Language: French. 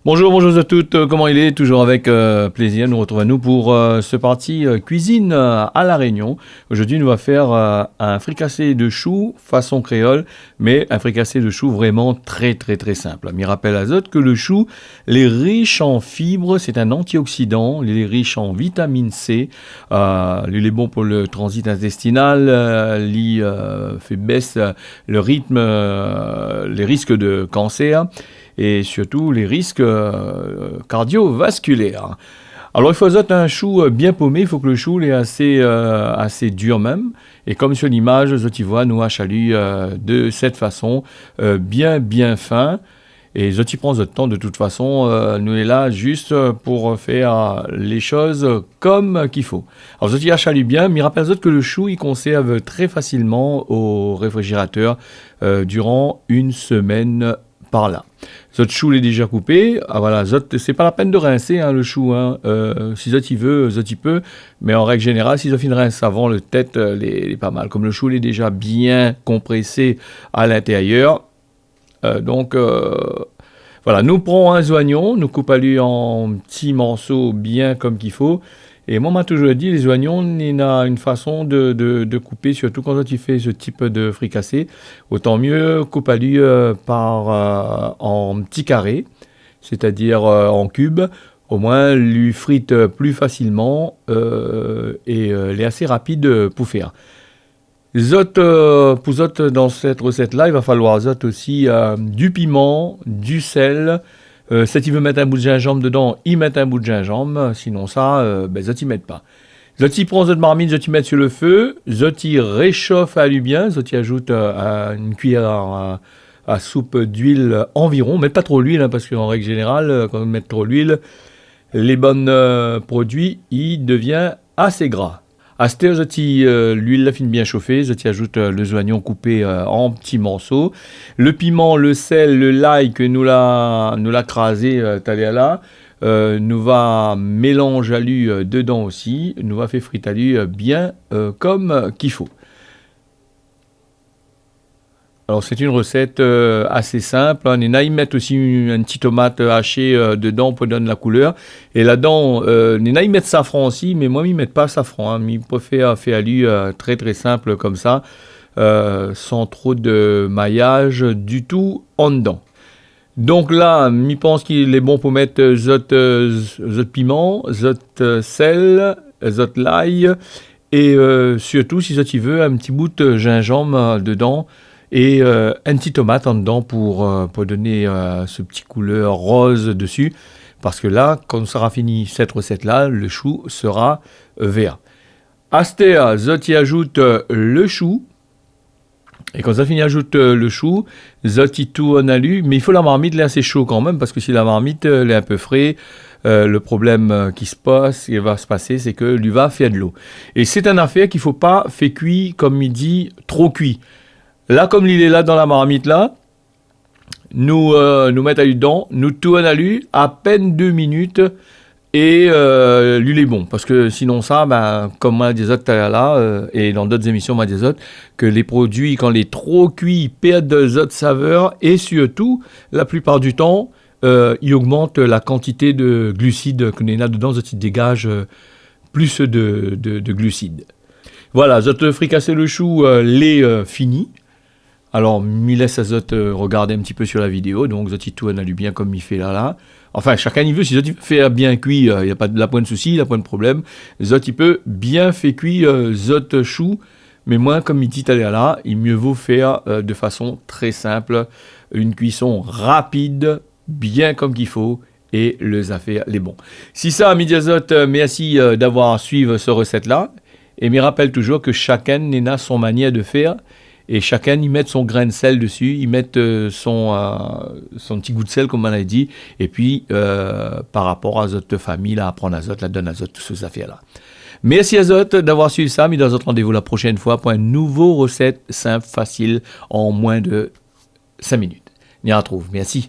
Bonjour, bonjour à toutes, comment il est? Toujours avec plaisir, nous retrouvons pour ce parti cuisine à La Réunion. Aujourd'hui, nous allons faire un fricassé de choux façon créole, mais un fricassé de choux vraiment très simple. Il rappelle à Zot que le chou, il est riche en fibres, c'est un antioxydant, il est riche en vitamine C, il est bon pour le transit intestinal, il fait baisse le rythme, les risques de cancer, et surtout les risques cardiovasculaires. Alors il faut un chou bien paumé, il faut que le chou est assez dur même. Et comme sur l'image, tu vois, nous chalu de cette façon, bien fin. Et tu prends votre temps de toute façon, nous est là juste pour faire les choses comme qu'il faut. Alors tu chalu bien, mais rappelle que le chou il conserve très facilement au réfrigérateur durant une semaine par là. Zot chou est déjà coupé. Ah voilà, c'est pas la peine de rincer le chou. Si Zot il veut, Zot il peut. Mais en règle générale, si Zot il rince avant, le tête est pas mal. Comme le chou est déjà bien compressé à l'intérieur. Voilà, nous prenons un oignon, nous coupons lui en petits morceaux bien comme qu'il faut. Et moi, on m'a toujours dit, les oignons, il y a une façon de couper, surtout quand tu fais ce type de fricassé. Autant mieux couper-lui en petits carrés, c'est-à-dire en cubes. Au moins, lui frite plus facilement et il est assez rapide pour faire. Pour Zot, dans cette recette-là, il va falloir Zot aussi du piment, du sel. Si tu veux mettre un bout de gingembre dedans, il met un bout de gingembre. Sinon ça, Zot y met pas. Zot y prend Zot marmite, Zot y met sur le feu. Zot y réchauffe à lui bien. Zot y ajoute une cuillère à soupe d'huile environ. Mettez pas trop l'huile, parce qu'en règle générale, quand vous mettez trop l'huile, les bons produits, il devient assez gras. À cette heure, l'huile la fin bien chauffée, je t'y ajoute les oignons coupés en petits morceaux, le piment, le sel, le l'ail que nous l'a crasé là, nous va mélanger à lui dedans aussi, nous va faire friter à lui bien comme qu'il faut. Alors c'est une recette assez simple. On y met aussi une petite tomate hachée dedans pour donner la couleur. Et là-dedans, on y met safran aussi, mais moi je ne mets pas safran. Je préfère faire à lui très simple comme ça, sans trop de maillage du tout en dedans. Donc là, je pense qu'il est bon pour mettre zot piment, zot sel, zot l'ail, et surtout si tu veux un petit bout de gingembre dedans. Et une petite tomate en dedans pour donner ce petit couleur rose dessus. Parce que là, quand on sera fini cette recette-là, le chou sera vert. Astéa, Zot y ajoute le chou. Et quand ça finit ajoute le chou, Zot y tourne à lui. Mais il faut la marmite, elle est assez chaud quand même. Parce que si la marmite elle est un peu frais, le problème qui va se passer, c'est que lui va faire de l'eau. Et c'est une affaire qu'il ne faut pas faire cuire, comme il dit, trop cuit. Là, comme il est là dans la marmite là, nous mettons à lui dedans, nous tournons à lui à peine 2 minutes et lui est bon. Parce que sinon ça, comme moi des autres là, et dans d'autres émissions moi des autres, que les produits quand les trop cuits ils perdent des autres saveurs et surtout, la plupart du temps, ils augmentent la quantité de glucides qu'on a dedans, ils dégagent plus de glucides. Voilà, je fricassé le chou, l'est fini. Alors, il laisse Zot regarder un petit peu sur la vidéo, donc Zot il tourne à lui bien comme il fait là. Enfin, chacun il veut, si Zot il fait bien cuit, il n'y a pas de point de souci, il n'y a pas de problème. Zot il peut bien faire cuire Zot chou, mais moi, comme il dit là, il mieux vaut faire de façon très simple, une cuisson rapide, bien comme qu'il faut, et les affaires, les bons. Si ça, midi Zot, merci d'avoir suivi cette recette-là, et me rappelle toujours que chacun n'a son manière de faire. Et chacun y met son grain de sel dessus, y met son petit goût de sel, comme on a dit, et puis par rapport à notre famille, là, apprendre à Zot, la donne à Zot, toutes ces affaires-là. Merci à Zot d'avoir suivi ça, mais dans notre rendez-vous la prochaine fois pour une nouvelle recette simple, facile, en moins de 5 minutes. On y retrouve. Merci.